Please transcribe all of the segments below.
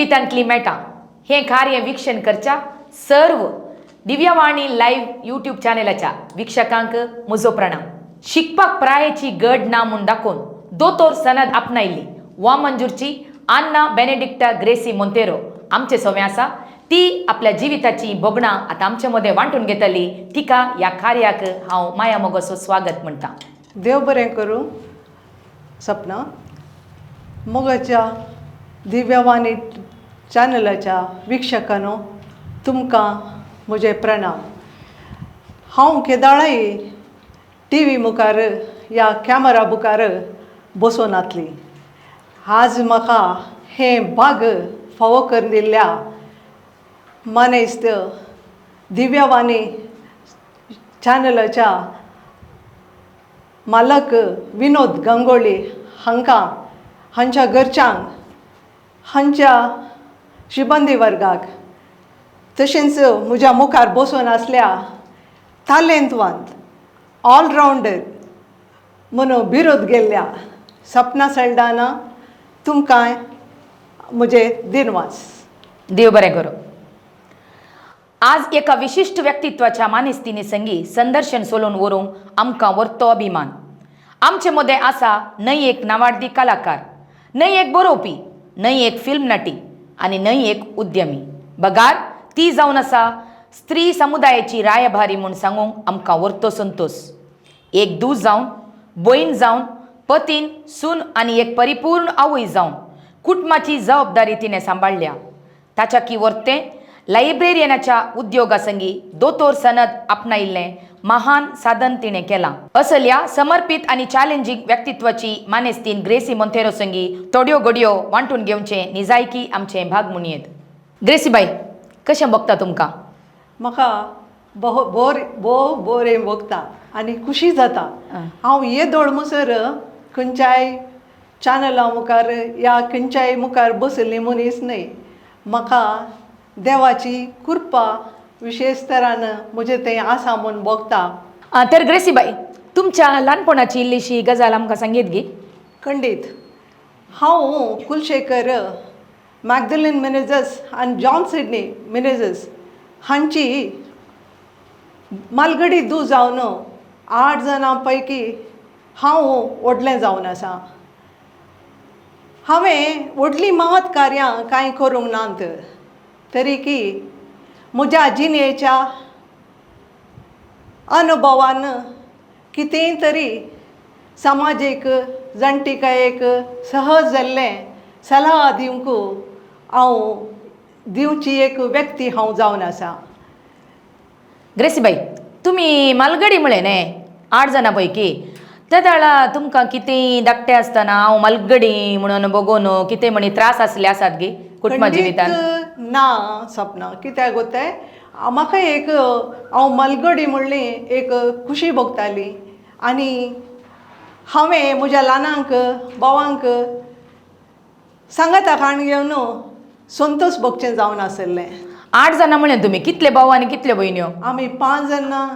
टिवींतली मेळटा हें कार्य वीक्षण करच्या सर्व दिव्यवाणी लायव्ह यूट्यूब चॅनलाच्या वीक्षकांक म्हजो प्रणाम. शिकपाक प्रायेची गड ना म्हूण दाखोवन दोतोर सनद आपणायल्ली वा मंजूरची आन्ना बेनेडिक्टा ग्रेसी मोंतेरो आमचे सोवे आसा. ती आपल्या जिविताची बोगणां आतां आमचे मदें वांटून घेतली. तिका ह्या कार्याक हांव माया मोगोचो स्वागत म्हणटा. देव बरें करूं. सपना मोगाच्या दिव्यवाणी चॅनलाच्या वीक्षकांनो तुमकां म्हजे प्रणाम. हांव केदाळाय टी व्ही मुखार या कॅमेरा मुखार बसून आसली. आज म्हाका हें भाग फावो करून दिल्ल्या मानेस्त दिव्यवाणी चॅनलाच्या मालक विनोद गंगोळी हांकां हांच्या घरच्यांक हांच्या शिबंदी वर्गाक तशेंच म्हज्या मुखार बसून आसल्या तालेंतवंत ऑलरावंडर म्हणून बिरोध गेल्ल्या सपना सल्डाना तुमकां म्हजे दिनवास. देव बरें करूं. आज एका विशिश्ट व्यक्तित्वाच्या मानेस्तीनी संगी संदर्शन सोलून व्हरूंक आमकां व्हरतो अभिमान. आमचे मदें आसा न्हय एक नावाडी कलाकार, न्हय एक बरोवपी, न्हय एक फिल्म नटी आनी न्हय एक उद्यमी. बगार ती जावन आसा स्त्री समुदायाची रायभारी म्हूण सांगूंक आमकां व्हरतो संतोश. एक दूज जावन, भयण जावन, पतीन, सून आनी एक परिपूर्ण आवय जावन कुटुंबाची जबाबदारी तिणें सांबाळल्या. ताच्या की व्हरतें लायब्रेरियनाच्या उद्योगा संगी दोतोर सनद आपणायिल्लें महान साधन तिणें केलां. असल्या समर्पित आनी चॅलेंजींग व्यक्तित्वाची मानेस्तीन ग्रेसी मोंतेरो संगी थोड्यो घडयो वांटून घेवचे निजायकी आमचे भाग म्हणयेत. ग्रेसीबाई, कशें बगता तुमकां? म्हाका बोरें बगता आनी खुशी जाता. हांव येदोळ मुसर खंयच्याय चॅनला मुखार या खंयच्याय मुखार बसयल्ली मनीस न्हय. म्हाका देवाची कृपा विशेश तरान म्हजें तें आसा म्हूण बगता. तर ग्रेसीबाई, तुमच्या ल्हानपणाची इल्लीशी गजाल आमकां सांगीत गी. खंडीत. हांव कुलशेखर मॅगदलीन मेनेझस आनी जॉन सिडनी मेनेझस हांची मालगडी धूव जावन 8 जाणां पैकी हांव व्हडलें जावन आसा. हांवें व्हडलीं महत् कार्यां कांय करूंक नात, तरी की म्हज्या जिणेच्या अनुभवान कितेंय तरी समाजीक जाणटेकायेक सहज जाल्लें सल्ला दिवंक हांव दिवची एक व्यक्ती हांव जावन आसा. ग्रेसीबाई, तुमी मालगडी म्हळें न्हय 8 जाणां पैकी. त्या वेळा तुमकां कितेंय धाकटें आसतना हांव मालगडी म्हणून बगोवन कितें म्हणी त्रास आसले आसात गे कुटुंबा जिवितान? ना सपना. कित्याक गोताय म्हाका एक हांव मालगडी म्हणली एक खुशी भोगताली आनी हांवें म्हज्या ल्हानांक भावांक सांगाता खाण घेवन संतोश भोगचें जावन आसलें. 8 जाणां म्हळें तुमी. कितले भाव आनी कितल्यो भयण्यो? आमी 5 जाणां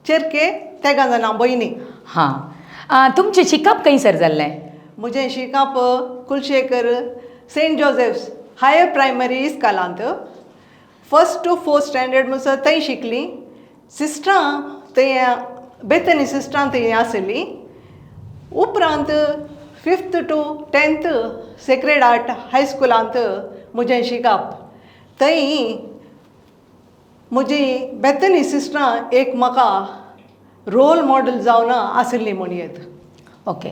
चेरके, 13 जाणां भयणी. हां. तुमचें शिकप खंयसर जाल्लें? म्हजें शिकप Kulshekhar saint Joseph's higher primary इस्कॉलांत 1st to 4th स्टँडर्ड म्हणसर थंय शिकलीं. सिस्टरां थंय बेतनी सिस्टरां थंय आसलीं. उपरांत 5th to 10th sacred heart हायस्कुलांत म्हजें शिकप. थंय म्हजी बेतनी सिस्टरां एक म्हाका रोल मॉडेल जावन आसली म्हणयेत. ओके.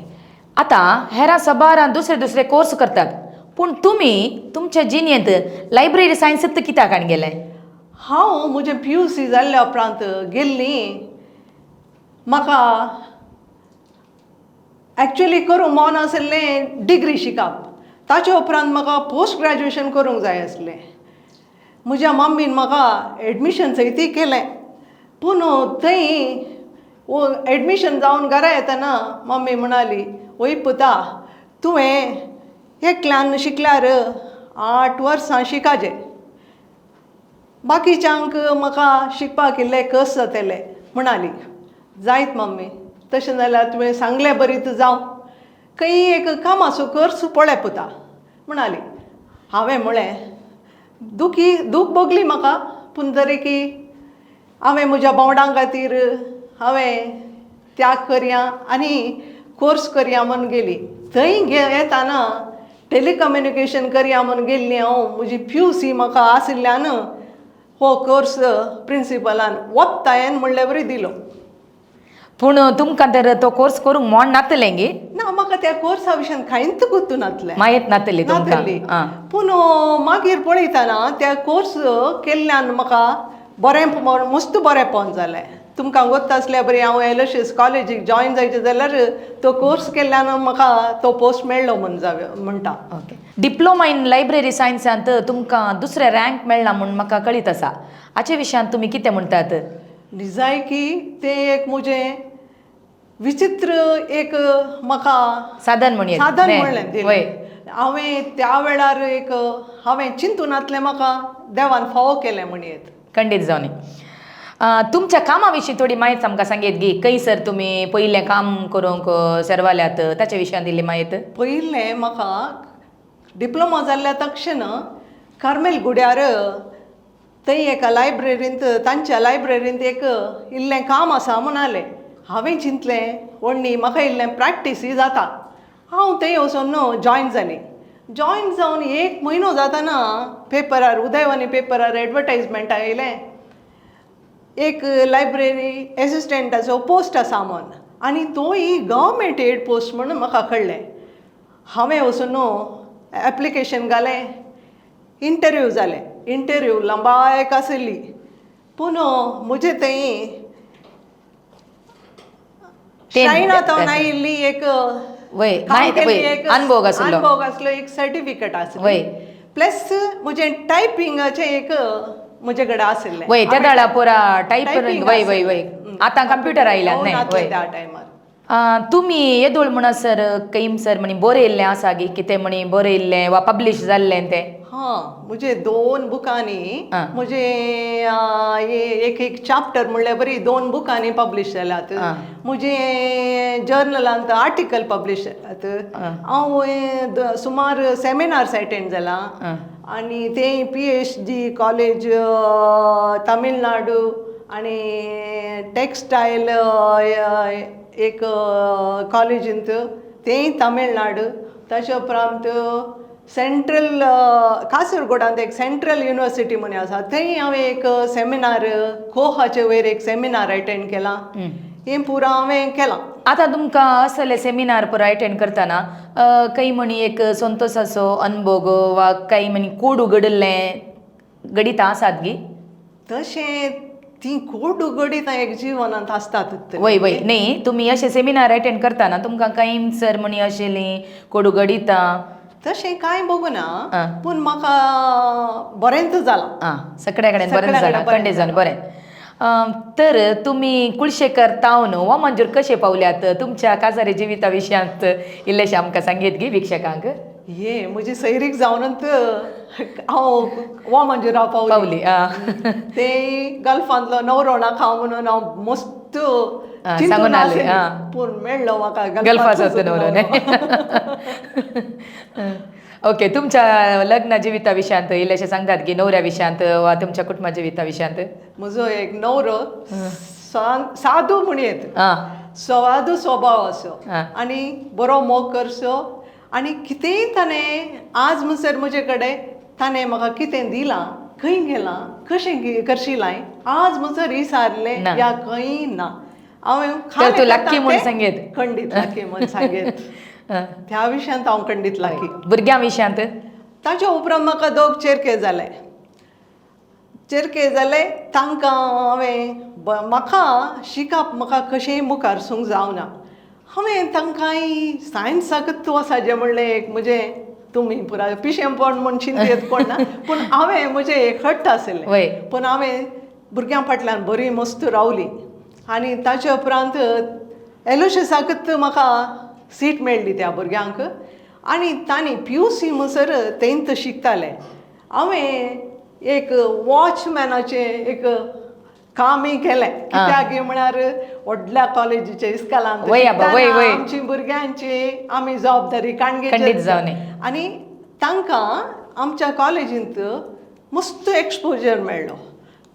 आतां हेरां सबारां दुसरे कोर्स करतात, पूण तुमी तुमच्या जिणेंत लायब्ररी सायन्सांत कित्याक आनी गेले? हांव म्हजें PUC जाल्ल्या उपरांत गेल्लीं. म्हाका एक्चुली करूंक मन आसलें डिग्री शिकप. ताचे उपरांत म्हाका पोस्ट ग्रॅज्युएशन करूंक जाय आसलें. म्हज्या मम्मीन म्हाका एडमिशन थंय केलें, पूण थंय एडमिशन जावन घरा येतना मम्मी म्हणाली, वय पुता तुवें एकल्यान शिकल्यार 8 वर्सां शिकाजें. बाकीच्यांक म्हाका शिकपाक इल्लें कस जातलें म्हणाली. जायत मम्मी, तशें जाल्यार तुवें सांगलें बरीत जावं. खंय एक कामाचो कोर्स पळय पुता म्हणाली. हांवें म्हळें दूख भोगली म्हाका पूण दरेकी हांवें म्हज्या बोंडां खातीर हांवें त्याग करया आनी कोर्स करया म्हूण गेली. थंय येताना टेलिकम्युनिकेशन करया म्हूण गेल्ली हांव. म्हजी PUC म्हाका आशिल्ल्यान हो कोर्स प्रिंसिपलान वत्तायन म्हणले बरी दिलो. पूण तुमकां तर तो कोर्स करूंक मोण नातलें गे? ना म्हाका त्या कोर्सा विशयान कांयच गुर्तू नासलें. माहीत नातली तुमकां? नासली. आं. पूण मागीर पळयतना त्या कोर्स केल्ल्यान म्हाका मस्त बरेंपण जालें. तुमकां गोत्ता आसल्या बरी हांव एलोशियस कॉलेजीक जॉयन जायचें जाल्यार तो कोर्स केल्ल्यान म्हाका तो पोस्ट मेळ्ळो म्हणटा. ओके. डिप्लोमा इन लायब्ररी सायन्सांत तुमकां दुसरें रँक मेळ्ळा म्हूण म्हाका कळीत आसा. हाचे विशयान तुमी कितें म्हणटात? निजाय की तें एक म्हजें विचित्र एक म्हाका साधन म्हणून साधन म्हणलें दिलें. हांवें त्या वेळार हांवें चिंतून नासलें म्हाका देवान फावो केलें म्हणयेत. खंडीत जावनी. तुमच्या कामा विशीं थोडी माहिती आमकां सांगीत गी. खंयसर तुमी पयलें काम करूंक सरवाल्यात ताचे विशयान दिल्ली माहिती? पयलें म्हाका डिप्लोमा जाल्ल्या तक्षण कार्मेल गुड्यार थंय एका लायब्ररींत तांच्या लायब्ररींत एक इल्लें काम आसा म्हणालें. हांवें चिंतलें व्हडली म्हाका इल्लें प्रॅक्टीसय जाता. हांव थंय वचून जॉयन जालें. जॉयन जावन 1 म्हयनो जाताना पेपरार उदयवाणी पेपरार एडवर्टायजमेंट आयलें एक लायब्ररी एसिस्टंटाचो पोस्ट आसा म्हूण आनी तोय गव्हर्मेंट एड पोस्ट म्हणून म्हाका कळ्ळें. हांवें वचून एप्लिकेशन घालें. इंटरव्यू जालें. इंटरव्यू लंबायक आसली पूण म्हजे थंय शायनातावन आयिल्ली एक अनुभव आसलो एक सर्टिफिकेट आसलें. प्लस म्हजें टायपिंगाचें एक म्हजे कडेन आशिल्लें. वय त्या दाळा पुरा टायपिंग वय आतां कंप्युटर आयल्यात न्हय. त्या टायमार तुमी येदोळ म्हणसर कैम सर म्हणी बरयल्लें आसा गी कितें म्हणी बरयल्लें वा पब्लीश जाल्लें तें? म्हजे 2 बुकांनी म्हजे एक चॅप्टर म्हणल्यार बरी 2 बुकांनी पब्लीश जाल्यात. म्हजे जर्नलांत आर्टिकल पब्लीश जाल्यात. हांव सुमार सेमिनार्स अटेंड जाला आनी ते PhD कॉलेज तामिळनाडू आनी टेक्स्टायल एक कॉलेजींत तेय तामिळनाडू. ताचे उपरांत सेंट्रल कासरगोडांत एक सेंट्रल युनिवर्सिटी म्हणून आसा थंय हांवें एक सेमिनार कोहाचे वयर एक सेमिनार अटेंड केलां. हें पुरो हांवें केलां. आतां तुमकां असले सेमिनार पुरो अटेंड करतना काही म्हणी एक संतोशाचो अनुभव वा काही म्हणी कोड उगडलें गणितां आसात गी? तशें ती कोड उगडीत एक जिवनांत आसतात. वय न्ही तुमी अशें सेमिनार अटेंड करतना तुमकां काही सर म्हणी अशेलीं कोड उगडितां तशें कांय बघूना पूण म्हाका बरेंच जालां. सगळ्या कडेन बरें जालां. खंडीत जावन बरें. तर तुमी कुळशेकर तावन वा मंजूर कशे पावल्यात तुमच्या काजारी जिविता विशयांत इल्लेशें आमकां सांगीत गी विक्षकांक? म्हजी सैरीक जावनच हांव वा मंजुरा पावली. ते गल्फांतलो नवरो नाका म्हणून हांव मस्त सांगून आले पूण मेळ्ळो म्हाका गल्फाचो नवरो. ओके. तुमच्या लग्न जिविता विशयांत इल्लेशें सांगतात की नवऱ्या विशयांत वा तुमच्या कुटुंबा जिविता विशयांत? म्हजो एक नवरो सादू म्हणयेत. सादू स्वभाव असो आनी बरो मोग करचो आनी कितेंय ताणें आज म्हणसर म्हजे कडेन ताणें म्हाका कितें दिलां खंय गेलां कशें करशिलां आज म्हणसर विसारलें या खंय ना. हांवें तूं लक्की म्हूण सांगेत. खंडीत लक्की म्हूण सांगेत. त्या विशयांत हांव खंडीत लक्की. भुरग्यां विशयांत? ताचे उपरांत म्हाका 2 चेरके जाले. तांकां हांवें म्हाका शिकप म्हाका कशेंय मुखार सूंक जावना. हांवें तांकांय सायन्साकच वसाचें म्हणलें एक म्हजें तुमी पुरा पिशेंपण म्हूण चिंतेत कोण ना पूण हांवें म्हजें एक हट्ट आशिल्लें. पूण हांवें भुरग्यां फाटल्यान बरी मस्त रावली आनी ताचे उपरांत एलोशियसाकच म्हाका सीट मेळ्ळी त्या भुरग्यांक आनी तांणी PUC म्हणसर तेंत शिकताले. हांवें एक वॉचमॅनाचें एक कामय केलें. कित्याक म्हळ्यार व्हडल्या कॉलेजीच्या इस्कॉलांत आमची भुरग्यांची आमी जबाबदारी काणगेचेर जावनी आनी तांकां आमच्या कॉलेजींत मस्त एक्सपोजर मेळ्ळो,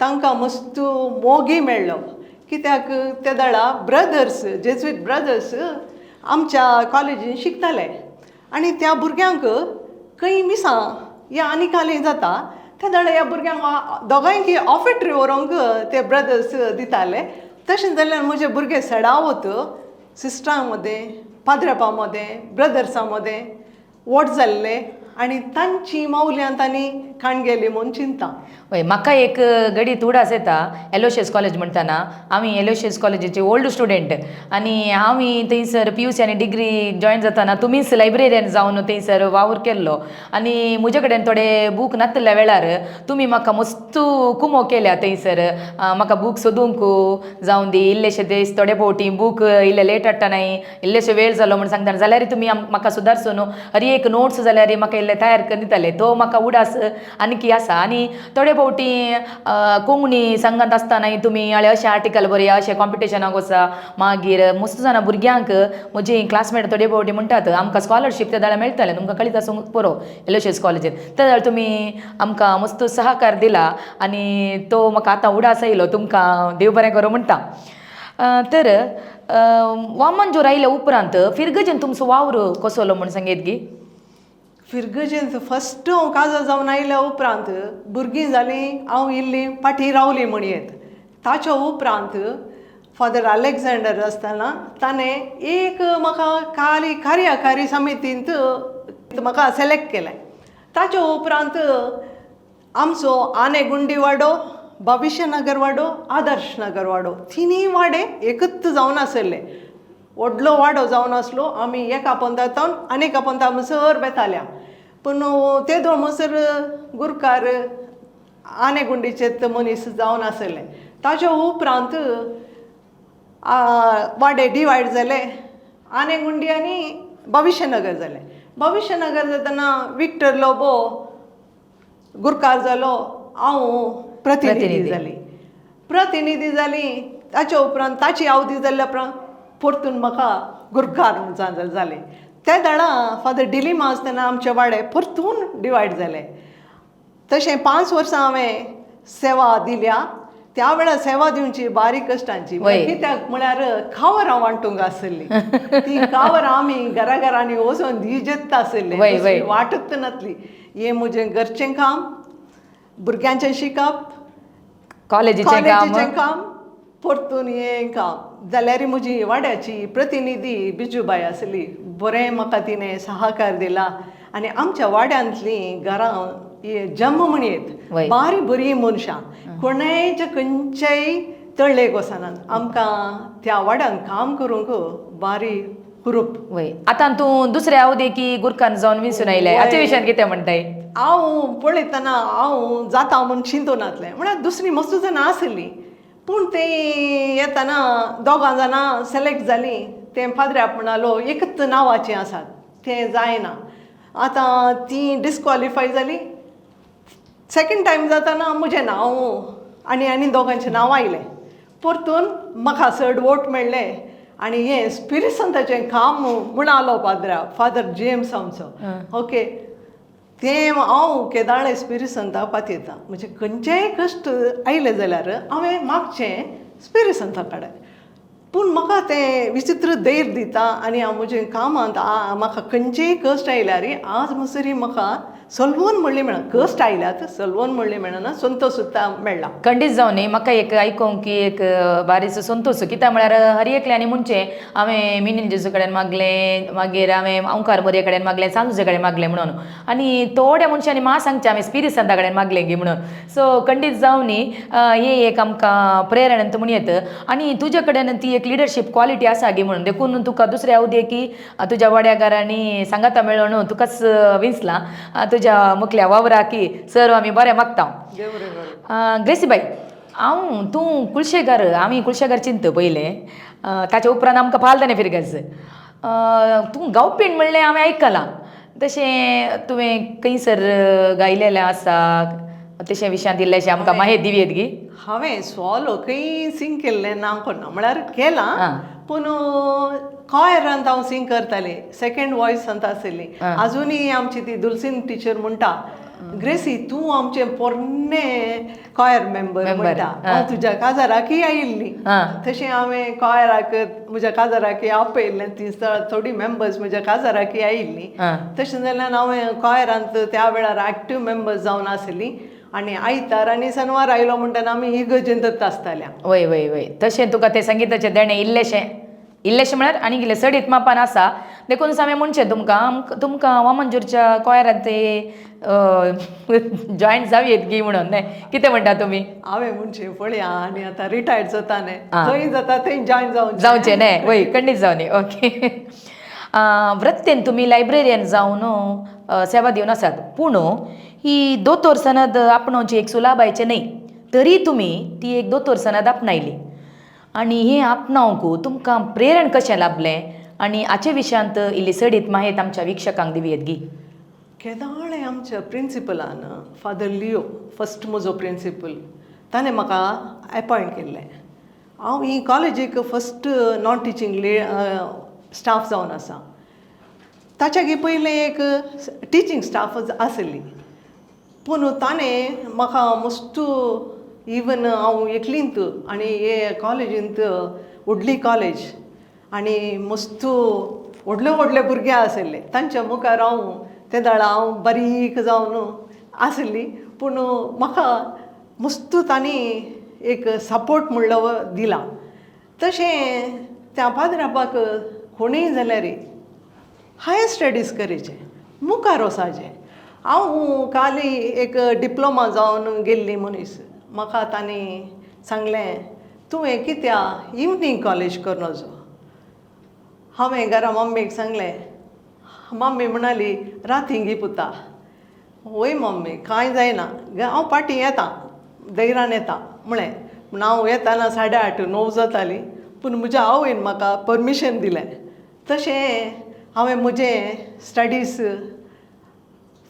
तांकां मस्त मोगी मेळ्ळो. कित्याक त्या दळा ब्रदर्स, जेजुईट ब्रदर्स आमच्या कॉलेजीन शिकताले आनी त्या भुरग्यांक खंय मिसां या आनी काली जाता त्या दळा ह्या भुरग्यांक दोगांयकी ऑफिटरी व्हरूंक ते ब्रदर्स दिताले. तशें जाल्यार म्हजे भुरगे सडावत सिस्टरां मदें, पाद्रेपा मदें, ब्रदर्सां मदें वोट जाल्ले आनी तांची मौल्यां तांणी खाणगेली म्हूण चिंता. हय, म्हाका एक घडीत उडास येता. एलोशियस कॉलेज म्हणटाना आमी एलोशियस कॉलेजीचे ओल्ड स्टुडंट आनी आमी थंयसर PUC आनी डिग्री जॉयन जाताना तुमीच लायब्ररीन जावन थंयसर वावर केल्लो आनी म्हजे कडेन थोडे बूक नासल्या वेळार तुमी म्हाका मस्त कुमो केल्या थंयसर. म्हाका बूक सोदूंक जावन दी, इल्लेशे दीस थोडे फावटी बूक इल्ले लेट हाडटानाय, इल्लेशे वेळ जालो म्हण सांगता जाल्यार तुमी म्हाका सुदारसून हर एक नोट्स जाल्यार म्हाका इल्ले तयार करून दिताले. तो म्हाका उडास आनीक आसा. आनी थोडे फावटी कोंकणी सांगत आसतानाय तुमी आळे अशें आर्टिकल बरया, अशें कॉम्पिटिशनाक वचा. मागीर मस्त जाणा भुरग्यांक म्हजी क्लासमेट थोडे फावटी म्हणटात आमकां स्कॉलरशीप त्या दाळा मेळटलें, तुमकां कळीत आसूंक पुरो एलोशियस कॉलेजीत. त्या दाळ तुमी आमकां मस्त सहकार दिला आनी तो म्हाका आतां उडास आयलो. तुमकां देव बरें करूं म्हणटा. तर वामन आयल्या उपरांत फिरगजेन तुमचो वावर कसलो म्हण सांगेत गी? फिरगजेन फस्ट हांव काजार जावन आयल्या उपरांत भुरगीं जालीं, हांव इल्ली फाटीं रावली म्हणयेत. ताच्या उपरांत फादर अलेक्झांडर आसतना ताणें एक म्हाका कार्यकारी समितींत म्हाका सिलेक्ट केलें. ताच्या उपरांत आमचो आनेगुंडी वाडो, भविष्यनगर वाडो, आदर्श नगर वाडो तिनूय वाडे एकच जावन आसले. व्हडलो वाडो जावन आसलो. आमी एका पंथांतून आनी एका पंथा म्हणसर बेताल्या. पूण ते दोन म्हणसर गुरकार आनेगुंडीचे मनीस जावन आसले. ताच्या उपरांत वाडे डिवायड जाले. आनेगुंडी आनी भविष्यनगर जाले. भविष्यनगर जातना विक्टर लोबो गुरकार जालो, हांव प्रतिनिधी जाली. ताच्या उपरांत ताची आवदी जाल्ल्या उपरांत परतून म्हाका गुरकार जालें. त्या दाडा फादर डिलिमा आसतना आमचे वाडे परतून डिवायड जाले. तशें 5 वर्सां हांवें सेवा दिल्या. त्या वेळार सेवा दिवची बारीक कश्टांची. कित्याक म्हळ्यार खावरां वांटूंक आसली. ती खावरां आमी घरांनी वचून दिजेत आसले, वाटत नासली. हें म्हजें घरचें काम, भुरग्यांचें शिकप, कॉलेजीचें काम, परतून हें काम. जाल्यार म्हजी वाड्याची प्रतिनिधी बिजूबाई आसली. बरें म्हाका तिणें सहकार दिला आनी आमच्या वाड्यांतलीं घरां जम्म म्हणयेत बारी बरी मनशां, कोणेंय खंयच्याय तळ्ळेक वचनात. आमकां त्या वाड्यान काम करूंक बारी हुरूप. वय, आतां तूं दुसऱ्या अवदेकी गुरकान जावन विसरून आयलें, हाचे विशयान कितें म्हणटाय? हांव पळयतना हांव जाता म्हूण चिंतून नासलें. म्हळ्यार दुसरी मस्त जाणां आसलीं, पूण तें येतना 2 जाणां सिलेक्ट जालीं. तें पाद्र्याप म्हणलो एकच नांवाचीं आसात, तें जायना. आतां तीं डिस्क्वॉलिफाय जालीं. सेकंड टायम जातना म्हजें नांव आनी 2 नांव आयलें. परतून म्हाका चड वोट मेळ्ळे आनी हें स्पिरीट संताचें काम म्हणलो फादर जेम्स आमचो. ओके, तें हांव केदाळे स्पिरीट संताक पातयतां. म्हणजे खंयचेय कश्ट आयले जाल्यार हांवें मागचें स्पिरीट संता कडेन. पूण म्हाका तें विचित्र धैर्य दिता आनी हांव म्हजें कामांत म्हाका खंयचेय कश्ट आयल्यार आज म्हणसरी म्हाका सलवून म्हणली मेळना. कश्ट आयल्यात सलवून म्हणली मेळना, संतोष सुद्दां मेळ्ळा. खंडीत जावन न्ही म्हाका एक आयकूंक की एक बारीचो संतोष. कित्याक म्हळ्यार हर एकल्यानी म्हणचें हांवें मिनीन जेजू कडेन मागलें, मागीर हांवें ओंकार मोरये कडेन मागलें, सांजुजे कडेन मागलें म्हणून. आनी थोड्या मनशांनी म्हाका सांगचें हांवें स्पिरीट संता कडेन मागलें गी म्हणून. सो खंडीत जावन न्ही हे एक आमकां प्रेरणंत म्हणयेत. आनी तुजे कडेन ती एक लिडरशीप क्वॉलिटी आसा गी म्हणून देखून तुका दुसऱ्या अवदेकी तुज्या वाड्यागारांनी सांगाता मेळ्ळो न्हू, तुकाच विंचला तुज्या मुखल्या वावरा की सर आमी बरें मागता. ग्रेसीबाई, तूं कुलशेगर, आमी कुलशेगर चिंत पयलें, ताच्या उपरांत आमकां पालतालें फिरगज. तूं गांवपीण म्हणलें हांवें आयकलां. तशें तुवें खंयसर गायलेलें आसा, तशें विशयांत इल्लेशें आमकां माहेर दिवयेत गी? हांवें सॉलो खंय सिंग केल्लें ना करना, म्हळ्यार केलां. पूण कॉयरांत हांव सिंग करतालें, सेकंड वॉयस सांगता आसली. आजुनूय आमची ती दुलसीन टिचर म्हणटा ग्रेसी तूं आमचें पोरणे कॉयर मेंबर म्हणटा हांव तुज्या काजाराकी आयिल्ली तशें हांवें कॉयराक म्हज्या काजाराकी आपयल्लें ती थोडी मेंबर्स म्हज्या काजाराकी आयिल्लीं तशें जाल्यार हांवें कॉयरांत त्या वेळार एक्टीव मेंबर्स जावन आसलीं आनी आयतार आनी शेनवार आयलो म्हणटना आमी इगर्जेंतच आसताल्या. वय वय वय तशें तुका तें संगीताचें देणें इल्लेशें म्हळ्यार आनी कितें सडीत मापान आसा देखून हांवें म्हणचें तुमकां वामनजूरच्या कॉयरांत ते जॉयंट जावयेत गी म्हणून न्हय कितें म्हणटा तुमी? हांवें म्हणचें पळया आनी आतां रिटायर्ड जाता न्हय थंय जाता थंय जॉयन जावचें न्हय वय खंडीत जावनी ओके. वृत्तेन तुमी लायब्ररियन जावन सेवा दिवन आसात पूण ही दोतोर सनद आपणोवची एक सुलाबायचें न्हय तरी तुमी ती एक दोतोर सनद आपणायली आनी हें आपणावंक तुमकां प्रेरण कशें लाभलें आनी हाचे विशयांत इल्ली सडीत माहीत आमच्या विक्षकांक दिवयेत गी. केदाळे आमच्या प्रिंसिपलान फादर लिओ फस्ट म्हजो प्रिंसिपल ताणें म्हाका अपॉयंट केल्लें. हांव ही कॉलेजीक फस्ट नॉन टिचींग स्टाफ जावन आसा. ताच्या पयलें एक टिचींग स्टाफ आसली पूण ताणें म्हाका मस्त इवन हांव एकलींत आनी हे कॉलेजींत व्हडली कॉलेज आनी मस्त व्हडले भुरगे आसले तांच्या मुखार हांव ते दाडा हांव बारीक जावन आसली पूण म्हाका मस्त तांणी एक सपोर्ट म्हणलो दिला. तशें त्या पाद्राबाक कोणीय जाल्यार हायर स्टडीज करचें मुखार वचाचें. हांव काली एक डिप्लोमा जावन गेल्ली मनीस म्हाका तांणी सांगलें तुवें कित्या इवनींग कॉलेज कर नजो. हांवें घरा मम्मीक सांगलें. मम्मी म्हणाली रातींगी पुता. वय मम्मी कांय जायना हांव पाटी येता दैरान येता म्हळें. पूण हांव येताना 8:30-9 जातालीं पूण म्हज्या आवयन म्हाका परमिशन दिलें. तशें हांवें म्हजें स्टडीज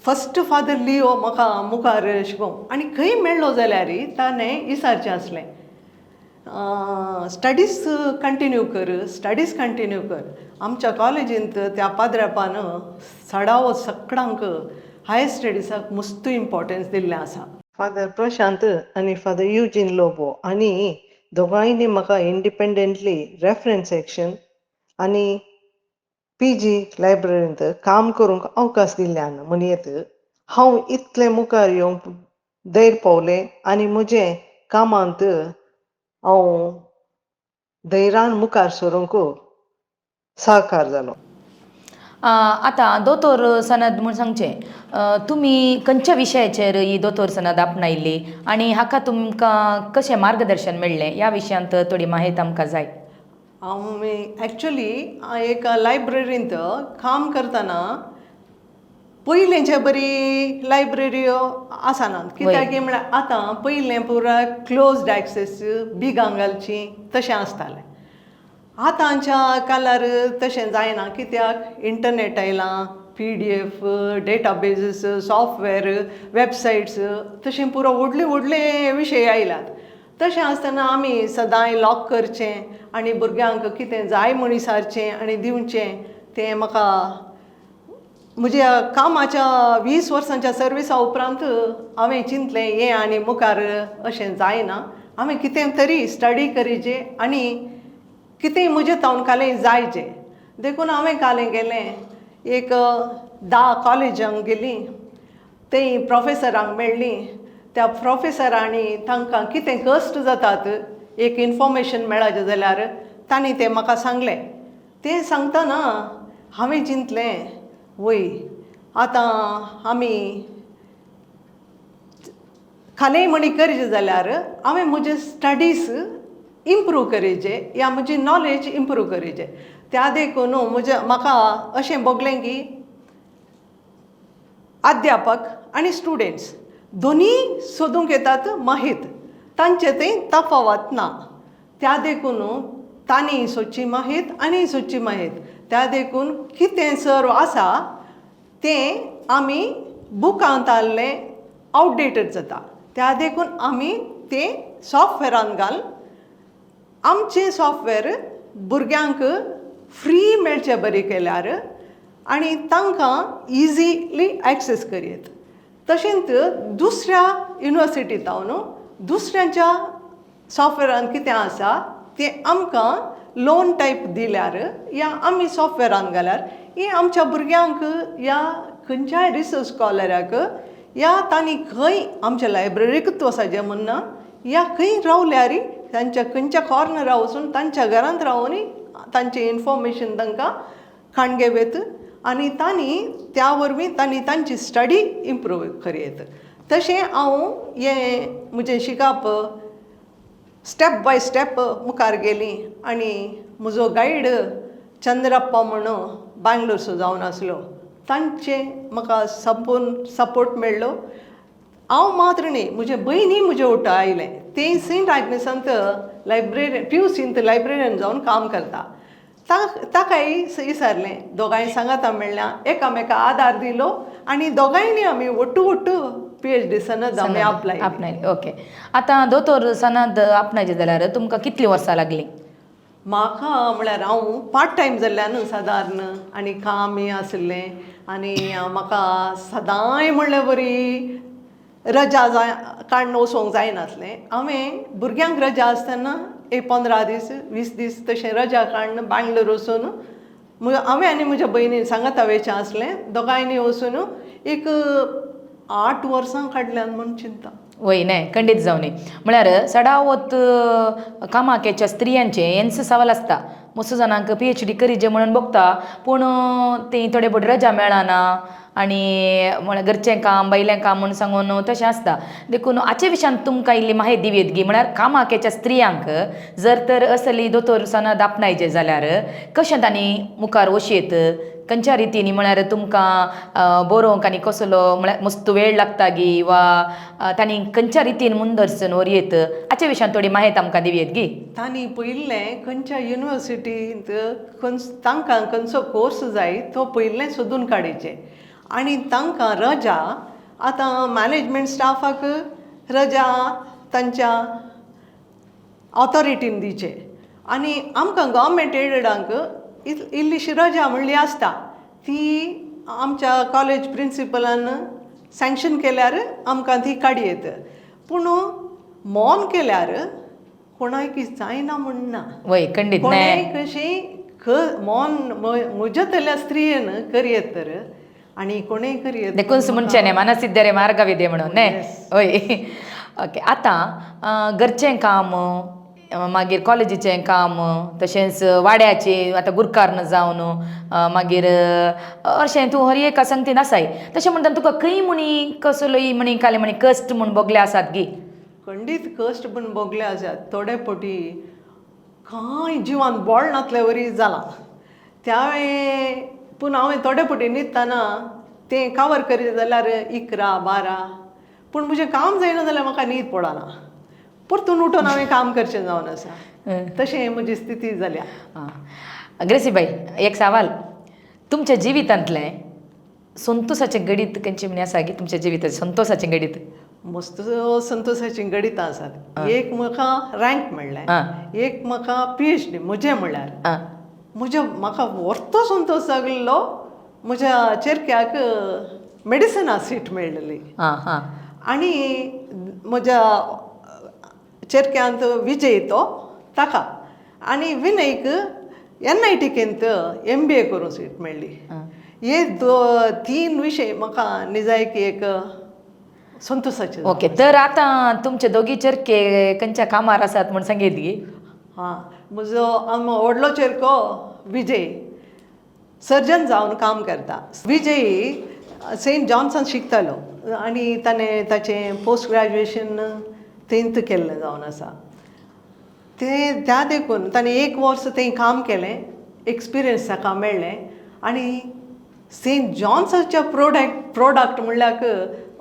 फस्ट फादर लिओ म्हाका मुखार शिकोवंक आनी खंय मेळ्ळो जाल्यार ताणें विचारचें आसलें स्टडीज कंटिन्यू कर. आमच्या कॉलेजींत त्या पाद्रापान सडावो सगळ्यांक हायर स्टडीजाक मस्त इम्पॉर्टन्स दिल्लें आसा. फादर प्रशांत आनी फादर युजीन लोबो आनी दोगांयनी म्हाका इंडिपेंडंटली रेफरन्स सेक्शन आनी PG लायब्ररींत काम करूंक अवकाश दिल्ल्यान म्हणयत हांव इतलें मुखार येवंक दैर पावलें आनी म्हजें कामांत हांव धैर्यान मुखार सरूंक सहकार जालो. आतां दोतोर सनद म्हूण सांगचें तुमी खंयच्या विशयाचेर ही दोतोर सनद आपणायल्ली आनी हाका तुमकां कशें मार्गदर्शन मेळ्ळें ह्या विशयांत थोडी माहिती आमकां जाय. हांव एक्चुली एक लायब्ररींत काम करतना पयलेंचे बरी लायब्रऱ्यो आसनात कित्याक म्हळ्यार आतां पयलें पुरा क्लोज्ड एक्सेस बीग आंगलची तशें आसतालें. आतांच्या काळार तशें जायना कित्याक इंटरनेट आयलां PDF डेटाबेजीस सॉफ्टवॅर वेबसायट्स तशें पुरो व्हडले विशय आयल्यात. तशें आसतना आमी सदांय लॉक करचें आनी भुरग्यांक कितें जाय म्हूण विचारचें आनी दिवचें तें म्हाका म्हज्या कामाच्या 20 वर्सांच्या सर्विसा उपरांत हांवें चिंतलें हें आनी मुखार अशें जायना. हांवें कितें तरी स्टडी करचें आनी कितेंय म्हजें तवणकालें जायचें. देखून हांवें कालें गेलें एक 10 कॉलेजांक गेलीं थंय प्रोफेसरांक मेळ्ळीं. त्या प्रोफेसरांनी तांकां कितें कश्ट जातात एक इन्फॉर्मेशन मेळचें जाल्यार तांणी तें म्हाका सांगलें. तें सांगतना हांवें चिंतलें वय आतां आमी खालेय म्हणी करचें जाल्यार हांवें म्हजे स्टडीज इम्प्रूव करचें या म्हजी नॉलेज इम्प्रूव करचें. त्या देखून म्हाका अशें भोगलें की अध्यापक आनी स्टुडंट्स दोनीय सोदूंक येतात माहीत तांचे थंय तफावत ना. त्या देखून तांणी सोदची माहीत आनी सोदची माहीत. त्या देखून कितें सर्व आसा तें आमी बुकांत आहलें आउटडेटेड जाता. त्या देखून आमी तें सॉफ्टवॅरान घाल आमचें सॉफ्टवॅर भुरग्यांक फ्री मेळचें बरें केल्यार आनी तांकां इजिली एक्सेस करयत. तशेंच दुसऱ्या युनिवर्सिटींत हांव न्हू दुसऱ्यांच्या सॉफ्टवॅरान कितें आसा तें आमकां लोन टायप दिल्यार या आमी सॉफ्टवॅरान घाल्यार ही आमच्या भुरग्यांक या खंयच्याय रिसर्च स्कॉलराक या तांणी खंय आमच्या लायब्ररीकच वसाचें म्हणना या खंय रावल्यार तांच्या खंयच्या कॉर्नरार वचून तांच्या घरांत रावून तांचें इन्फॉर्मेशन तांकां खाणगे वेत आनी तांणी त्या वरवीं तांणी तांची स्टडी इम्प्रूव करीत. तशें हांव हें म्हजें शिकप स्टेप बाय स्टेप मुखार गेली आनी म्हजो गायड चंद्रप्पा म्हणून बँगलोरचो जावन आसलो तांचे म्हाका संपूर्ण सपोर्ट मेळ्ळो. हांव मात्र न्ही म्हजे भयणी म्हजे वांगडा आयले ते सेंट आग्नेसांत लायब्ररीन PUCंत लायब्ररीन जावन काम करता. ताकाय विचारलें दोगांय सांगाता मेळ्ळ्या एकामेका आदार दिलो आनी दोगांयनी आमी ಒಟ್ಟು PhD सनद आमी आपणायली. ओके. आतां दोतोर सनद आपणायचे जाल्यार तुमकां कितलीं वर्सां लागलीं? म्हाका म्हळ्यार हांव पार्ट टायम जाल्ल्यान सादारण आनी कामय आसलें आनी म्हाका सदांय म्हणल्यार बरी रजा काडून वचोंक जायनासलें. हांवें भुरग्यांक रजा आसतना 15 दीस 20 दीस तशें रजा काडून बँगलोर वचून हांवें आनी म्हज्या भयणीन सांगाता वेचें आसलें दोगांयनी वचून एक 8 वर्सां काडल्यान म्हूण चिंता. वय न्हय खंडीत जावनी म्हळ्यार सडावत कामाकेच्या स्त्रियांचे हेंच सवाल आसता. मस्त जाणांक PhD करीचे म्हणून बघता पूण ती थोडे बट रजा मेळना आनी म्हळ्यार घरचें काम बायलें काम म्हणून सांगून तशें आसता. देखून हाचे विशयान तुमकां इल्ली म्हायती दिवेत गी म्हळ्यार कामाकेच्या स्त्रियांक जर तर असली दोतोर सनद आपणायचे जाल्यार कशें तांणी मुखार वशेत खंयच्या रितीनी म्हळ्यार तुमकां बरोवंक आनी कसलो म्हळ्यार मस्त वेळ लागता गी वा तांणी खंयच्या रितीन मुंदरसून वरयेत हाचे विशयान थोडी म्हायती आमकां दिवेत गी. तांणी पयलें खंयच्या युनिवर्सिटींत तांकां खंयचो कोर्स जाय तो पयलें सोदून काडचें आनी तांकां रजा आतां मॅनेजमेंट स्टाफाक रजा तांच्या ऑथॉरिटीन दिचे आनी आमकां गव्हर्मेंट एडेडांक इल्लीशी रजा म्हणली आसता ती आमच्या कॉलेज प्रिंसिपलान सँक्शन केल्यार आमकां ती काडयेत पूण मोन केल्यार कोणाक जायना म्हणना. वय खंडीत कशी मोन म्हज्या तल्या स्त्रियेन करयेत तर आनी कोणेय करयेत देखून म्हणचें मानसिद्धरे मार्गविदे म्हणून न्हय. वय. ओके. आतां घरचें काम मागीर कॉलेजीचें काम तशेंच वाड्याचें आतां गुरकारन जावन मागीर अशें तूं हर एका संगतीन आसाय तशें म्हणटा तुका खंय म्हणी कसलोय म्हणी काले म्हणी कश्ट म्हूण बोगले आसात गी? खंडीत कश्ट म्हूण बोगले आसात. थोडे फावटी कांय जिवान बोळ नासले वरी जालां त्या पूण हांवें थोडे फावटी न्हिदतना तें कवर करीत जाल्यार 11-12 पूण म्हजें काम जायना जाल्यार म्हाका न्हीद पडना परतून उठून हांवें काम करचें जावन आसा. तशें म्हजी स्थिती जाल्या. ग्रेसीबाई एक सवाल तुमच्या जिवितांतलें संतोषाचें गणीत खंयचें म्हणी आसा गी तुमच्या जिविताचें संतोषाचें गणीत? मस्त संतोषाचीं गणितां आसात. एक म्हाका रँक मेळ्ळें एक म्हाका PhD म्हजें म्हळ्यार म्हाका व्हरतो संतोश जागलो म्हज्या चेरक्याक मेडिसिना सीट मेळ्ळली आनी म्हज्या चेरक्यांत विजय तो ताका आनी विनयक NITकेंत MBA करूं सीट मेळ्ळी. हे 3 विशय म्हाका निजायकी एक संतोषाचे. ओके. तर आतां तुमचे दोगी चेरके खंयच्या कामार आसात म्हूण सांगीत गी? म्हजो व्हडलो चेरको विजय सर्जन जावन काम करता. विजय सेंट जॉन्सन शिकतालो आनी ताणें ताचें पोस्ट ग्रॅज्युएशन 10th केल्लें जावन आसा. त्या देखून ताणें 1 वर्स थंय काम केलें एक्सपिरियन्स ताका मेळ्ळें आनी सेंट जॉन्सच्या प्रोडक्ट म्हणल्यार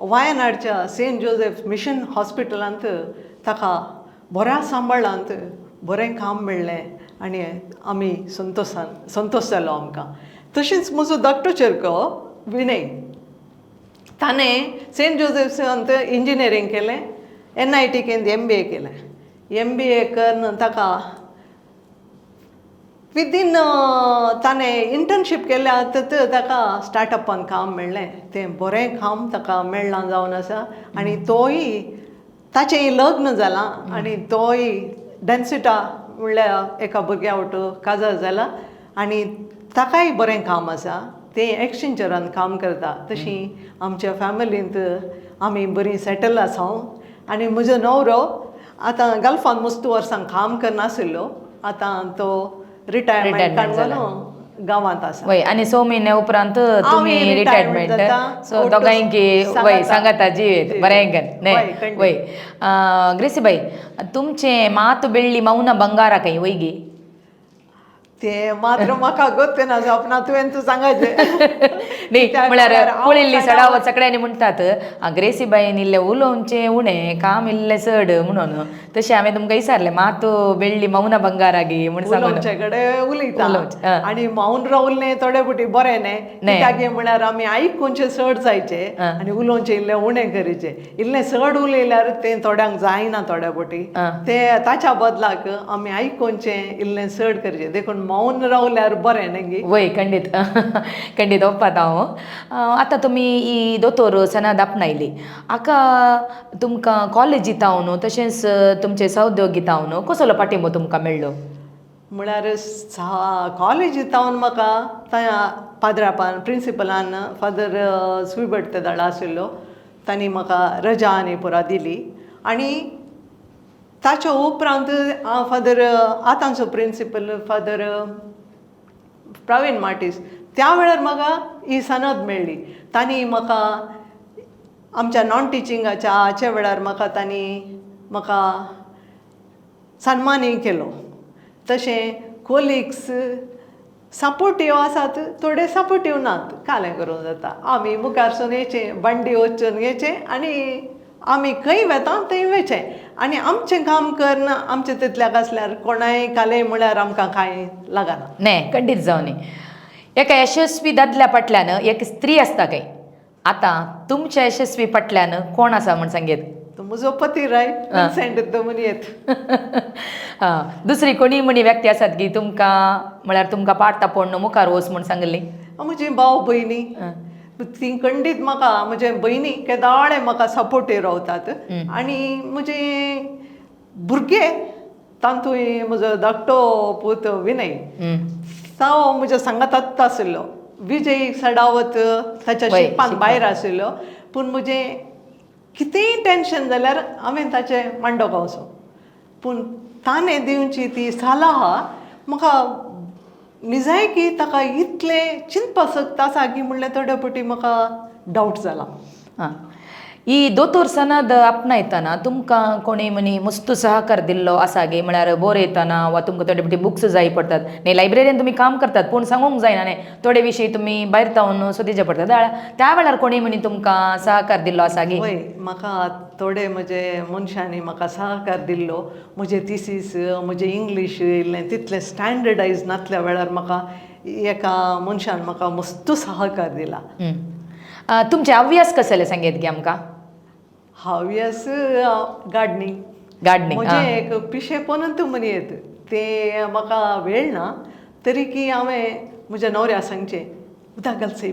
वायनाडच्या सेंट जोसेफ मिशन हॉस्पिटलांत ताका बऱ्या सांबाळांत बरें काम मेळ्ळें आनी आमी संतोश जालो आमकां. तशेंच म्हजो धाकटो चेरको विनय ताणें सेंट जोसेफांत इंजिनियरींग केलें NITकेंत MBA केलें. MBA करून ताका विदीन ताणें इंटर्नशीप केल्या ताका स्टार्टअपान काम मेळ्ळें तें बरें काम ताका मेळ्ळां जावन आसा आनी तोय ताचें लग्न जालां आनी तोय डेन्सिटा म्हणल्यार एका भुरग्या वाटो काजार जाला आनी ताकाय बरें काम आसा तें एक्सचेंजरान काम करता तशीं आमच्या फॅमिलींत आमी बरीं सेटल आसा आनी म्हजो न्हवरो आतां गल्फान मस्त वर्सां काम करनाशिल्लो आतां तो रिटायरमेंटान जालो गांवांत आसा वय आनी 6 म्हयन्या उपरांत तुमी आमी रिटायरमेंट retirement जाता. सो दोगांयकी वय सांगाता जिवेत जी. बरें न्ही वय, खंडीत. वय ग्रेसीबाई तुमचें मात बेळ्ळी मौन बंगारा खंय वयगी तें मात्र म्हाका गोत्तना जावपना तुवें तूं सांगाचें न्ही कित्याक म्हळ्यार हांव पळयल्ली सांगा- सडावत सगळ्यांनी म्हणटात ग्रेसीबाईन इल्लें उलोवचें उणें काम इल्लें चड म्हणून तशें हांवें तुमकां विचारलें मात बेळ्ळी मौन बंगारा गी म्हण सांगून उलोवचे कडेन उलयता उलोवचें, हं. आनी माऊन रावलें थोडे फावटी बरें न्ही न्ही. कित्याक म्हळ्यार आमी आयकूनचें चड जायचें हं. आनी उलोवचें इल्लें उणें करीचें इल्लें चड उलयल्यार तें थोड्यांक जायना थोड्या फावटी हं. तें ताच्या बदलाक आमी आयकूनचें इल्लें चड करचें देखून माऊन रावल्यार बरें न्ही गी वय खंडीत खंडीत ओप्पात हांव आतां तुमी ही दोतोर सनाद आपणायली हाका तुमकां कॉलेजींत न्हू तशेंच तुमचे सहउद्योगीत न्हू कसलो पाठिंबो तुमकां मेळ्ळो म्हळ्यार कॉलेजींत हांव म्हाका थंय पाद्रापान प्रिंसिपलान फादर स्विबट ते धाडा आशिल्लो तांणी म्हाका रजा आनी पुरा दिली आनी ताच्या उपरांत हांव फादर आतांचो प्रिंसिपल फादर प्रवीण मार्टीस त्या वेळार म्हाका ही सनद मेळ्ळी तांणी म्हाका आमच्या नॉन टिचिंगाच्या हाचे वेळार म्हाका सन्मानय केलो तशें कोलिग्स सपोर्टीव आसात थोडे सपोर्टीव नात कालें करूं जाता आमी मुखारसून येचें बंडी वचून घेचें आनी आमी खंय वेता थंय वेचें आनी आमचें काम करना आमचें तितल्याक आसल्यार कोणाय काले म्हळ्यार आमकां कांय लागना न्ही खंडीत जावनी एका यशस्वी दादल्या फाटल्यान एक स्त्री आसता खंय आतां तुमच्या यशस्वी फाटल्यान कोण आसा म्हण सांगेत तो म्हजो पती राय विन्सेंट दोमोनियेत दुसरी कोणी म्हणी व्यक्ती आसात की तुमकां म्हळ्यार तुमकां पाडटा पडून मुखार वच म्हण सांगली म्हजी भाव भयणी ती खंडीत म्हाका म्हजे भयणी केदाळे म्हाका सपोर्टीव रावतात आनी म्हजे भुरगे तातूंय म्हजो धाकटो पूत विनय तो म्हज्या सांगात आशिल्लो विजय सडावत ताच्या शिकपान भायर आशिल्लो पूण म्हजें कितेंय टेन्शन जाल्यार हांवें ताचें मांडोवंक वचो पूण ताणें दिवची ती सलाह म्हाका निजायकी ताका इतलें चिंतपासक्त आसा की म्हणलें थोड्या फावटी म्हाका डावट जाला ही दोतोर सनद आपणायतना तुमकां कोणी म्हणी मस्त सहकार दिल्लो आसा गे म्हळ्यार बरयतना वा तुमकां थोडे फावटी बुक्स जाय पडटात न्ही लायब्ररीन तुमी काम करतात पूण सांगूंक जायना न्ही थोडे विशय तुमी भायर तावन सोदिचे पडटात त्या वेळार कोणी म्हणी तुमकां सहकार दिल्लो आसा गे हय म्हाका थोडे म्हजे मनशांनी म्हाका सहकार दिल्लो म्हजे थिसीस म्हजें इंग्लीश इल्लें तितलें स्टँडर्डायज नासल्या वेळार म्हाका एका मनशान म्हाका मस्त सहकार दिला तुमचे हव्यास कसले सांगेत गे आमकां हव्यास गार्डनिंग म्हजें एक पिशेपणूच म्हणयेत तें म्हाका वेळ ना तरी की हांवें म्हज्या न्हवऱ्याक सांगचें उदक घालचें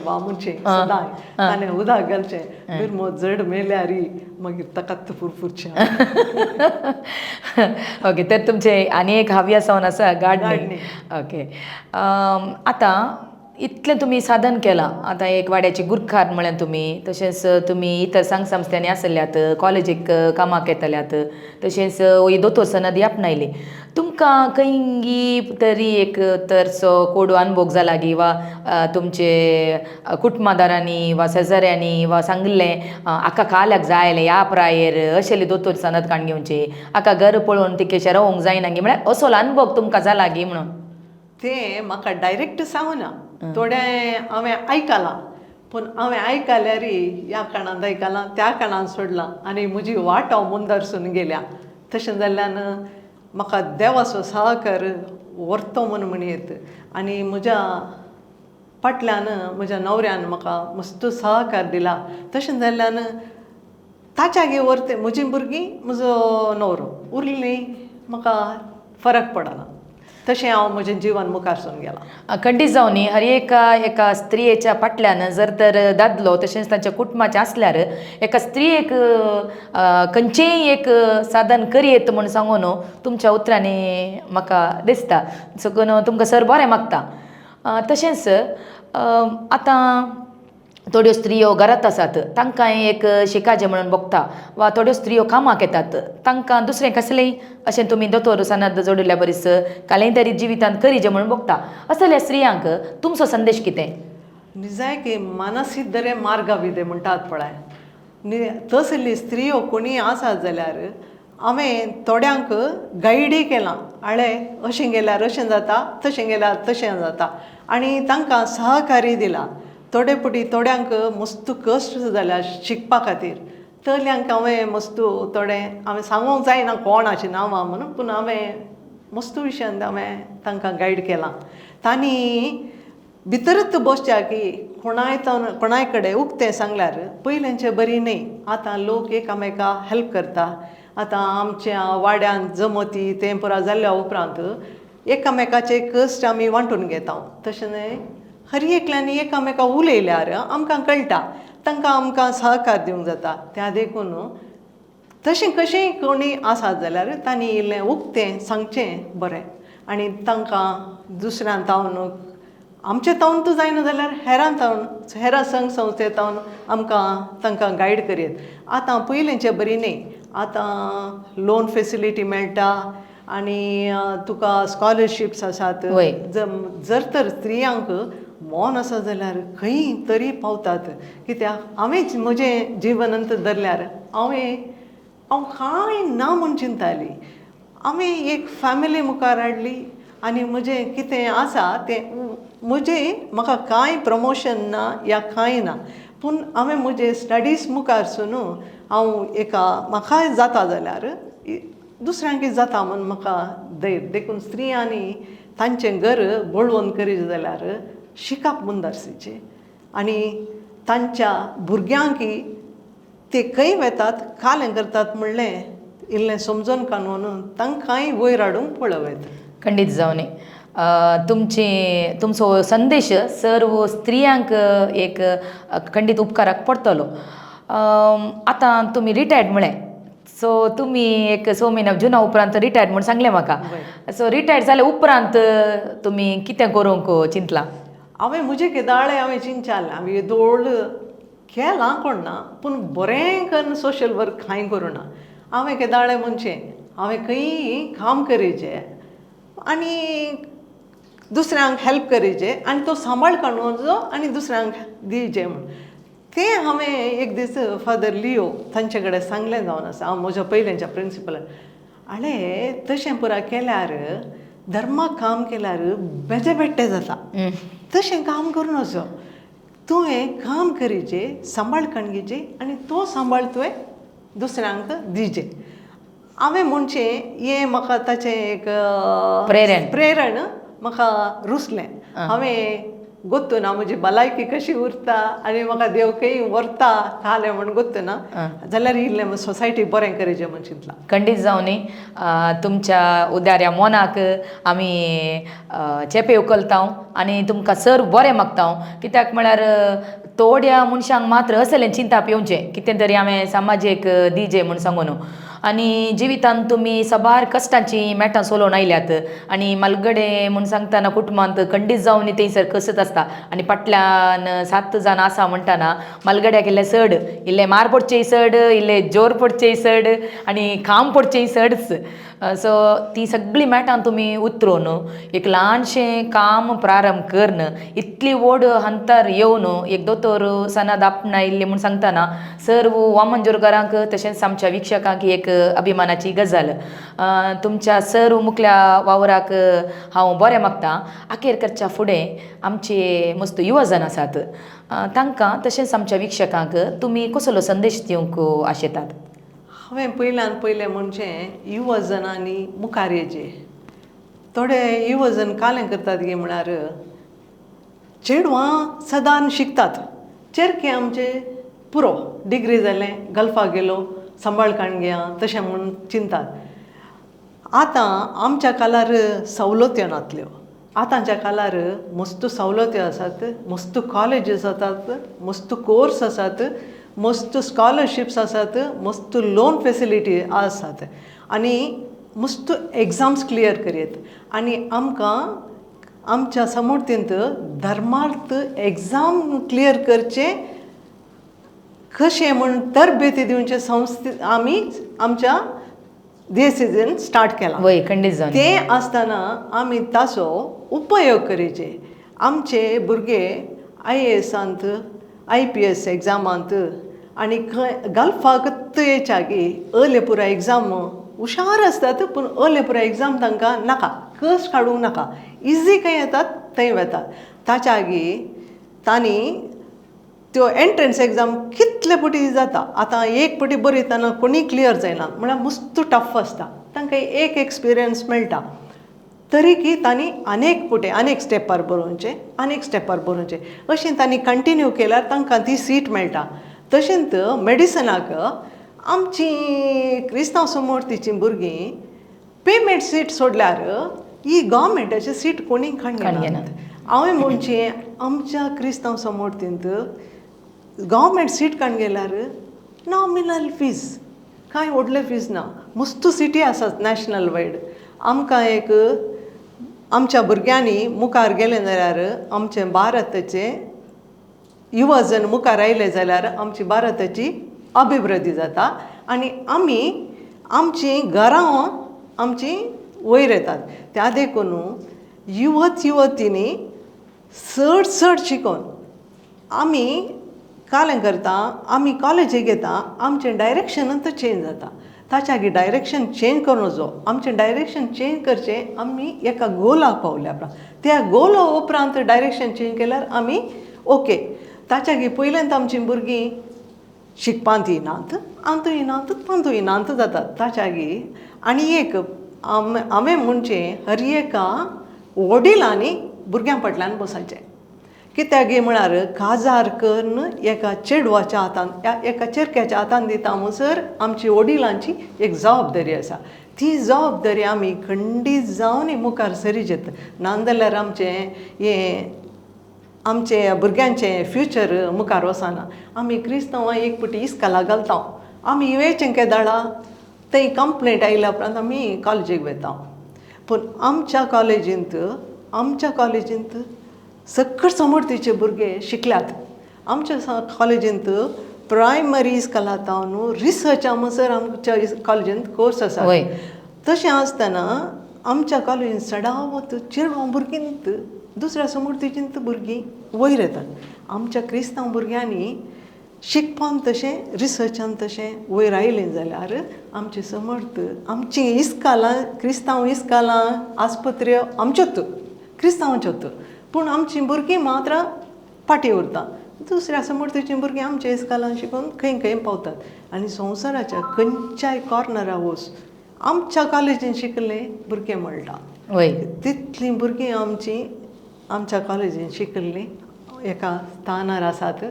बा म्हणचें सदांय ताणें उदक घालचें बिरमो जड मेल्यारी मागीर ताकाच फुरफुरचें ओके तर तुमचे आनी एक हव्यास जावन आसा गार्डनिंग ओके आतां इतलें तुमी साधन केलां आतां एक वाड्याची गुरखार म्हळ्यार तुमी तशेंच तुमी इतर सांग संस्थांनी आसल्यात कॉलेजीक कामाक येतल्यात तशेंच ही दोतोर सनद आपणायली तुमकां खंयी तरी एक तरचो कोडू अनुभव जाला गी वा तुमचे कुटुंबादारांनी वा शेजाऱ्यांनी वा सांगलें हाका काल्याक जायलें ह्या प्रायेर अशेली दोतोर सनद काण घेवची हाका घर पळोवन तिकेशें रावूंक जायना गी म्हळ्यार असो अनुभव तुमकां जाला गी म्हणून तें म्हाका डायरेक्ट सांगूना थोडे हांवें आयकलां पूण हांवें आयकल्यारी ह्या काणांत आयकलां त्या काणांत सोडलां आनी म्हजी वाट हांव मुंदरसून गेल्या तशें जाल्ल्यान म्हाका देवाचो सहकार व्हरतो म्हणयेत आनी म्हज्या फाटल्यान म्हज्या न्हवऱ्यान म्हाका मस्त सहकार दिला तशें जाल्ल्यान ताच्यागे व्हरते म्हजीं भुरगीं म्हजो न्हवरो उरलीं म्हाका फरक पडना तशें हांव म्हजें जिवन मुखारसून गेलां. खंडीत जावन न्ही हर एका स्त्रियेच्या फाटल्यान जर तर दादलो तशेंच तांच्या कुटुंबाचें आसल्यार एका स्त्रियेक खंयचेंय एक साधन करीत म्हूण सांगून तुमच्या उतरांनी म्हाका दिसता. सो तुमकां सर बरें मागता. तशेंच आतां थोड्यो स्त्रियो घरांत आसात, तांकां एक शिकाजें म्हणून बगता, वा थोड्यो स्त्रियो कामाक येतात, तांकां दुसरें कसलेंय अशें तुमी दोतोर सनद जोडिल्ल्या बरीस कालेय तरी जिवितांत करीचें म्हणून बगता. असल्या स्त्रियांक तुमचो संदेश कितें? निजाय की मनसिद्धरे मार्गाविदे म्हणटात पळय, तसली स्त्रियो कोणी आसात जाल्यार हांवें थोड्यांक गायडी केलां. अशें गेल्यार अशें जाता, तशें गेल्यार तशें जाता, आनी तांकां सहकार्य दिलां. थोड्यांक मस्त कश्ट जाल्यार शिकपा खातीर, तल्यांक हांवें मस्त हांवें सांगूंक जायना कोणाचीं नांवां म्हणून, पूण हांवें मस्त विशयान हांवें तांकां गायड केलां. तांणी भितरच बसच्या की कोणाय कडेन उक्तें सांगल्यार पयलेंचें बरी न्ही. आतां लोक एकामेका हेल्प करता. आतां आमच्या वाड्यान जमती तें पुरा जाल्ल्या उपरांत एकामेकाचे कश्ट आमी वांटून घेता. तशें न्हय, हर एकल्यांनी एकामेका उलयल्यार आमकां कळटा, तांकां आमकां सहकार दिवंक जाता. त्या देखून तशें कशेंय कोणी आसात जाल्यार तांणी इल्लें उक्तें सांगचें बरें, आनी तांकां दुसऱ्यान तावन आमचे तावन जायना जाल्यार हेरां संघ संस्थेंतावन आमकां तांकां गायड करीत. आतां पयलींचें बरी न्ही. आतां लोन फेसिलिटी मेळटा, आनी तुका स्कॉलरशिप्स आसात. जर तर स्त्रियांक मोन आसा जाल्यार खंय तरी पावतात. कित्याक हांवें म्हजें जिवनांत धरल्यार हांव कांय ना म्हूण चिंताली. हांवें एक फॅमिली मुखार हाडली, आनी म्हजें कितें आसा तें म्हाका कांय प्रमोशन ना या कांय ना, पूण हांवें म्हजे स्टडीज मुखारसून म्हाका जाता जाल्यार दुसऱ्यांक जाता म्हूण म्हाका देखून स्त्रियांनी तांचें घर बळोवन करीत जाल्यार शिकप मुंदरसीचें, आनी तांच्या भुरग्यांकी ते खंय वेतात कालें करतात म्हणलें इल्लें समजून काणून तांकांय वयर हाडूंक पळयत. खंडीत जावन तुमचो संदेश सर्व स्त्रियांक एक खंडीत उपकाराक पडटलो. आतां तुमी रिटायर्ड म्हळें, सो तुमी एक 6 म्हयन्या जुना उपरांत रिटायर्ड म्हूण सांगलें म्हाका. सो रिटायर्ड जाल्या उपरांत तुमी कितें करूंक चिंतलां? हांवें म्हजे केदाळे हांवें चिंचालें. हांवें येदोळ केलां कोण ना, पूण बरें करून सोशल वर्क कांय करूं ना. हांवें केदाळे म्हणचें हांवें खंयी काम करीचें आनी दुसऱ्यांक हेल्प करीचें, आनी तो सांबाळ काडून आनी दुसऱ्यांक दिवचें म्हूण. तें हांवें एक दीस फादर लियो तांचे कडेन सांगलें जावन आसा, हांव म्हज्या पयलेंच्या प्रिंसिपलान. तशें पुरा केल्यार धर्माक काम केल्यार बेज्टें जाता. तशें काम करूं नजो. तुवें काम करीचें, सांबाळ काणगेचें, आनी तो सांबाळ तुवें दुसऱ्यांक दिवचें. हांवें म्हणचें हें म्हाका ताचें एक प्रेरण म्हाका रुसलें. हांवें गोत्तू ना म्हजी भलायकी कशी उरता आनी म्हाका देव खंय व्हरता कालें म्हूण गोत्तू ना जाल्यार इल्लें सोसायटी बरें करीचें म्हूण चिंतलां. खंडीत जावन तुमच्या उदाऱ्या मोनाक आमी चेपे उखलता आनी तुमकां सर बरें मागता. कित्याक म्हळ्यार थोड्या मनशांक मात्र असलें चिंताप येवचें, कितें तरी हांवें समाजीक दिजें म्हूण सांगून. आनी जिवितांत तुमी सबार कश्टांची मेटां सोलोवन आयल्यात, आनी मालगडे म्हूण सांगतना कुटुंबांत खंडीत जावन थंयसर कसत आसता, आनी फाटल्यान 7 जाण आसा म्हणटाना मालगड्याक इल्लें चड, इल्लें मार पडचेय चड, इल्लें जोर पडचेय चड, आनी काम पडचेय चडच. सो ती सगळीं मेटां तुमी उतरून एक ल्हानशें काम प्रारंभ करन इतली व्हड अंतर येवन एक दोतोर सनद आपणायल्ली म्हूण सांगतना सर्व वामनजोरकारांक तशेंच आमच्या विक्षकांक एक अभिमानाची गजाल. तुमच्या सर्व मुखल्या वावराक हांव बरें मागतां. अखेरकरच्या फुडें आमचे मस्त युवजन आसात, तांकां तशेंच आमच्या विक्षकांक तुमी कसलो संदेश दिवंक आशेतात? हांवें पयलें म्हणचें युवजनांनी मुखार येचें. थोडे युवजन कालें करतात गे म्हळ्यार चेडवां सदां शिकतात, चेरके आमचे पुरो डिग्री जालें गल्फाक गेलो सांबाळ काणग्या तशें म्हूण चिंतात. आतां आमच्या काळार सवलत्यो नासल्यो. आतांच्या काळार मस्त सवलत्यो आसात, मस्त कॉलेजीस आसात, मस्त कोर्स आसात, मस्त स्कॉलरशिप्स आसात, मस्त लोन फेसिलिटी आसात आनी मस्त एग्जाम्स क्लियर करीत. आनी आमकां आमच्या समर्थींत धर्मार्थ एग्जाम क्लियर करचे कशें म्हूण तरबेती दिवचे संस्थे आमी आमच्या देशांत स्टार्ट केला. वय खंडीत जावन ते आसतना आमी ताचो उपयोग करचे. आमचे भुरगे IASांत IPS एग्जामांत आनी गल्फाक येच्यागी पुरा एग्जाम हुशार आसतात, पूण पुरा एग्जाम तांकां नाका, कस काडूंक नाका, इजी खंय येतात थंय वतात. ताच्या आगी तांणी त्यो एंट्रन्स एग्जाम कितले पटी जाता. आतां एक पटी बरयतना कोणी क्लियर जायना म्हळ्यार मस्त टफ आसता, तांकां एक एक्सपिरियन्स मेळटा. तरी की तांणी अनेक स्टेपार बरोवचें अशें तांणी कंटिन्यू केल्यार तांकां ती सीट मेळटा. तशेंच मेडिसनाक आमची क्रिस्तांव समर्थीची भुरगीं पेमेंट सीट सोडल्यार ही गव्हर्मेंटाची सीट कोणी घेनात. हांवें म्हणचें आमच्या क्रिस्तांव समर्थींत गव्हर्मेंट सीट काण गेल्यार नॉमिनल फीज, कांय व्हडले फीज ना, मस्त सिटी आसात नॅशनल वायड. आमकां एक आमच्या भुरग्यांनी मुखार गेले जाल्यार आमचे भारताचे युवजन मुखार आयले जाल्यार आमची भारताची अभिवृद्धी जाता आनी आमी आमची घरां आमची वयर येतात. त्या देखून युवतींनी चड शिकून आमी कालें करता, आमी कॉलेजीक येता, आमचें डायरेक्शनूच चेंज जाता. ताच्या आगी डायरेक्शन चेंज करूं जो आमचें डायरेक्शन चेंज करचें आमी एका गोलाक पावल्या उपरांत. त्या गोला उपरांत डायरेक्शन चेंज केल्यार आमी ओके. ताच्या आगी पयलेंत आमचीं भुरगीं शिकपांत येनात, आंतू येनात, पांतू येनात जातात. ताच्या आगी आनी एक हांवें म्हणचें हर एका वडिलांनी भुरग्यां फाटल्यान बसचें. कित्याक म्हळ्यार काजार करून एका चेडवाच्या हातान एका चेडक्याच्या हातान दिता म्हणसर आमची वडिलांची एक जबाबदारी आसा. ती जबाबदारी आमी खंडीत जावन मुखार सरीचेत, नाजाल्यार आमचे भुरग्यांचें फ्युचर मुखार वचना. आमी क्रिस्तांवां एक पटी इस्काला घालता, आमी वेचें केदाळा थंय कंप्लेंट आयल्या उपरांत आमी कॉलेजीक वयता. पूण आमच्या कॉलेजींत सकट समर्थीचे भुरगे शिकल्यात. आमच्या कॉलेजींत प्रायमरी इस्कालांत रिसर्चा म्हणसर आमच्या कॉलेजींत कोर्स आसा. तशें आसतना आमच्या कॉलेजींत सदांवत चेडवां भुरगींत दुसऱ्या समर्थीचींत भुरगीं वयर येतात. आमच्या क्रिस्तांव भुरग्यांनी शिकपान तशें रिसर्चान तशें वयर आयलें जाल्यार आमचे समर्थ आमची इस्कालां क्रिस्तांव इस्कालां आस्पत्र्यो आमच्योच क्रिस्तांवांच्योच, पूण आमची भुरगीं मात्र फाटीं उरता. दुसऱ्या समर्थीचीं भुरगीं आमच्या इस्कालान शिकून खंय पावतात. आनी संवसाराच्या खंयच्याय कॉर्नराक वच आमच्या कॉलेजीन शिकले भुरगे मेळटा. तितलीं भुरगीं आमच्या कॉलेजीन शिकल्लीं एका स्थानार आसात.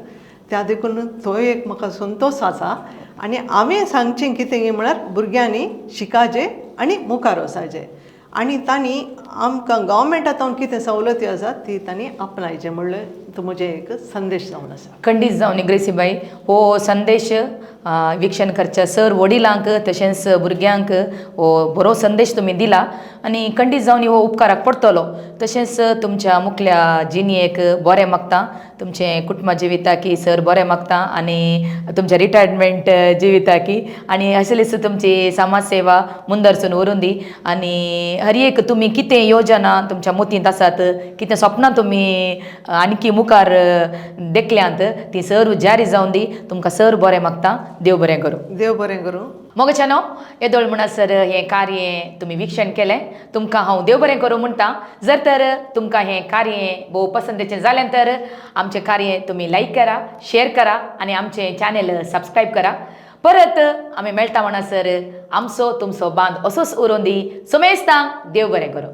त्या देखून तो एक म्हाका संतोश आसा. आनी हांवें सांगचें कितें म्हळ्यार भुरग्यांनी शिकाचें आनी मुखार वचाचें. आनी तांणी आमकां गव्हर्मेंटांत कितें सवलती आसात ती तांणी आपणायचें म्हणलें तो म्हजें एक संदेश जावन आसा. खंडीत जावन ग्रेसीबाई हो संदेश विक्षण करच्या सर वडिलांक तशेंच भुरग्यांक हो बरो संदेश तुमी दिला आनी खंडीत जावन हो उपकाराक पडटलो. तशेंच तुमच्या मुखल्या जिणेक बरें मागता, तुमचें कुटुंब जिविताकी सर बरें मागता आनी तुमच्या रिटायरमेंट जिविताकी आनी असलीच तुमची समाज सेवा मुंदरसून व्हरून दी. आनी हर एक तुमी कितें योजना तुमच्या मोतींत आसात, कितें सपनां तुमी आणखी मुखार देखल्यांत ती सर जारी जावन दी. तुमकां सर बरें मागता. देव बरें करूं. देव बरें करूं. मोगच्यानो येदोळ म्हणसर हें कार्य तुमी विक्षण केलें, तुमकां हांव देव बरें करूं म्हणटा. जर तर तुमकां हें कार्य भोव पसंतीचें जालें तर आमचें कार्य तुमी लायक करा, शेअर करा आनी आमचें चॅनल सबस्क्रायब करा. परत आमी मेळटा म्हणसर आमचो तुमचो बांद असोच उरोवन दी. सोमेस्तांक देव बरें करूं.